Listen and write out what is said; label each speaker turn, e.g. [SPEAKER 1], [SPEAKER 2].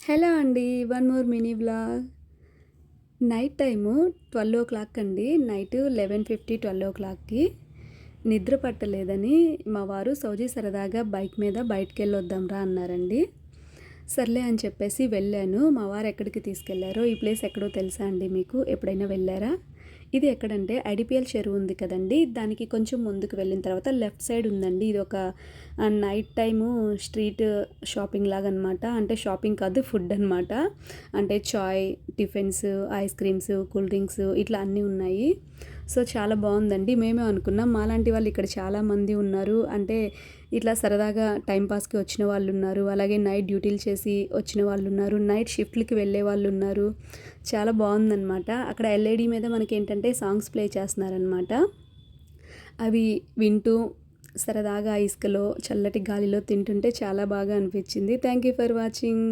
[SPEAKER 1] Hello అండి. One more mini vlog. Night time 12:00 అండి. Night 11:50, 12:00కి నిద్ర పట్టలేదని మా వారు సౌజీ సరదాగా బైక్ మీద బయటికెళ్ళొద్దాం రా అన్నారండి. సర్లే అని చెప్పేసి వెళ్ళాను. మా వారు ఎక్కడికి తీసుకెళ్లారో, ఈ ప్లేస్ ఎక్కడో తెలుసా అండి మీకు? ఎప్పుడైనా వెళ్ళారా? ఇది ఎక్కడంటే ఐడిపిఎల్ చెరువు ఉంది కదండి, దానికి కొంచెం ముందుకు వెళ్ళిన తర్వాత లెఫ్ట్ సైడ్ ఉందండి. ఇది ఒక నైట్ టైము స్ట్రీట్ షాపింగ్ లాగా అనమాట. అంటే షాపింగ్ కాదు, ఫుడ్ అనమాట. అంటే చాయ్, tiffins, ice creams, cool drinks ఇట్లా అన్నీ ఉన్నాయి. సో చాలా బాగుందండి. మేమే అనుకున్నాం, మాలాంటి వాళ్ళు ఇక్కడ చాలామంది ఉన్నారు. అంటే ఇట్లా సరదాగా టైంపాస్కి వచ్చిన వాళ్ళు ఉన్నారు, అలాగే నైట్ డ్యూటీలు చేసి వచ్చిన వాళ్ళు ఉన్నారు, నైట్ షిఫ్ట్లకి వెళ్ళే వాళ్ళు ఉన్నారు. చాలా బాగుందన్నమాట. అక్కడ ఎల్ఈడి మీద మనకి ఏంటంటే సాంగ్స్ ప్లే చేస్తున్నారనమాట. అవి వింటూ సరదాగా ఇసుకలో చల్లటి గాలిలో తింటుంటే చాలా బాగా అనిపించింది. Thank you for watching.